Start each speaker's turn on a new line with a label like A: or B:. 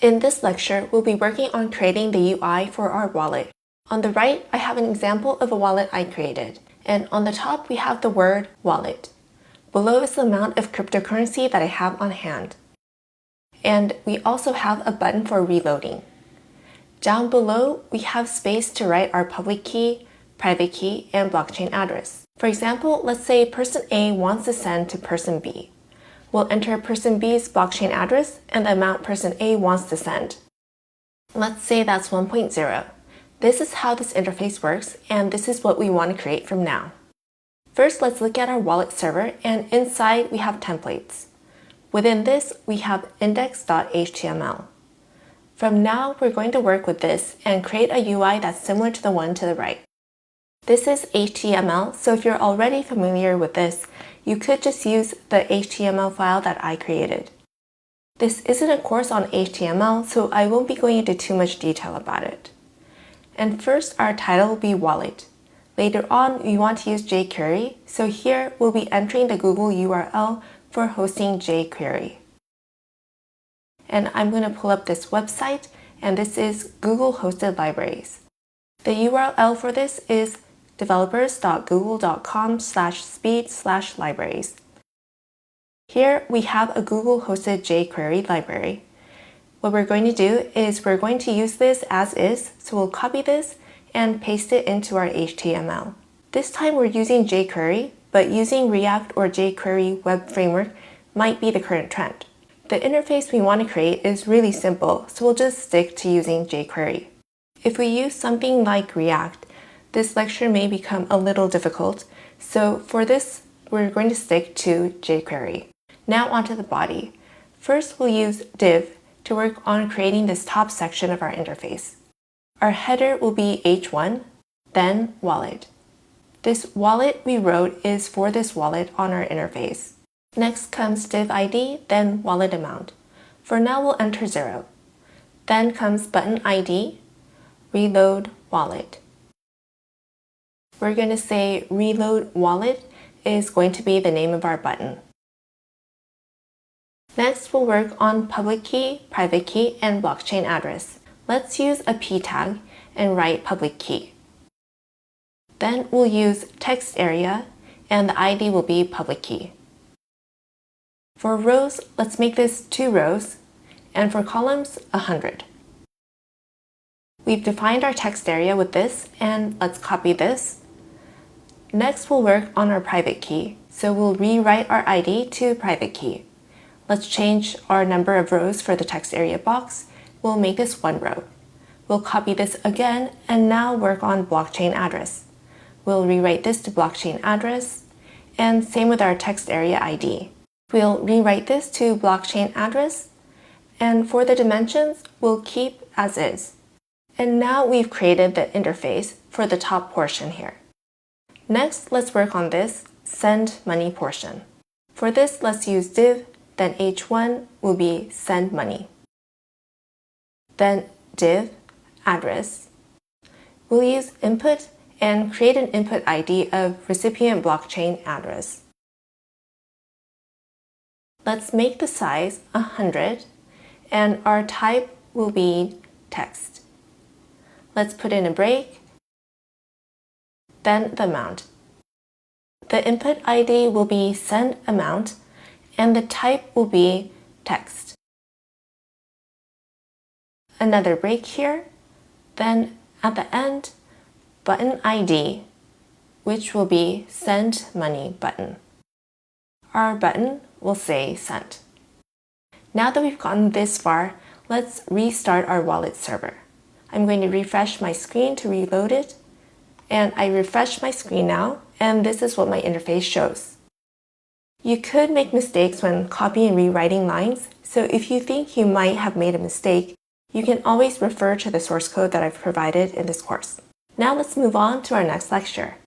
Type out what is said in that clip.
A: In this lecture, we'll be working on creating the UI for our wallet. On the right, I have an example of a wallet I created, and on the top we have the word wallet. Below is the amount of cryptocurrency that I have on hand. And we also have a button for reloading. Down below, we have space to write our public key, private key, and blockchain address. For example, let's say person A wants to send to person B. We'll enter person B's blockchain address and the amount person A wants to send. Let's say that's 1.0. This is how this interface works, and this is what we want to create from now. First, let's look at our wallet server, and inside we have templates. Within this, we have index.html. From now, we're going to work with this and create a UI that's similar to the one to the right. This is HTML, so if you're already familiar with this, you could just use the HTML file that I created. This isn't a course on HTML, so I won't be going into too much detail about it. And first, our title will be wallet. Later on, we want to use jQuery, so here we'll be entering the Google URL for hosting jQuery. And I'm going to pull up this website, and this is Google Hosted Libraries. The URL for this is developers.google.com/speed/libraries. Here we have a Google hosted jQuery library. What we're going to do is we're going to use this as is, so we'll copy this and paste it into our HTML. This time we're using jQuery, but using React or jQuery web framework might be the current trend. The interface we want to create is really simple, so we'll just stick to using jQuery. If we use something like React, this lecture may become a little difficult, so for this, we're going to stick to jQuery. Now onto the body. First, we'll use div to work on creating this top section of our interface. Our header will be h1, then wallet. This wallet we wrote is for this wallet on our interface. Next comes div ID, then wallet amount. For now, we'll enter 0. Then comes button ID, reload wallet. We're going to say reload wallet is going to be the name of our button. Next, we'll work on public key, private key, and blockchain address. Let's use a p tag and write public key. Then we'll use text area, and the ID will be public key. For rows, let's make this 2 rows, and for columns, 100. We've defined our text area with this, and let's copy this. Next, we'll work on our private key, so we'll rewrite our ID to private key. Let's change our number of rows for the text area box. We'll make this 1 row. We'll copy this again, and now work on blockchain address. We'll rewrite this to blockchain address, and same with our text area ID. We'll rewrite this to blockchain address, and for the dimensions, we'll keep as is. And now we've created the interface for the top portion here. Next, let's work on this send money portion. For this, let's use div, then h1 will be send money. Then div address. We'll use input and create an input ID of recipient blockchain address. Let's make the size 100, and our type will be text. Let's put in a break, then the amount. The input ID will be send amount, and the type will be text. Another break here, then at the end, button ID, which will be send money button. Our button will say sent. Now that we've gotten this far, let's restart our wallet server. I'm going to refresh my screen to reload it, and I refresh my screen now, and this is what my interface shows. You could make mistakes when copying and rewriting lines, so if you think you might have made a mistake, you can always refer to the source code that I've provided in this course. Now let's move on to our next lecture.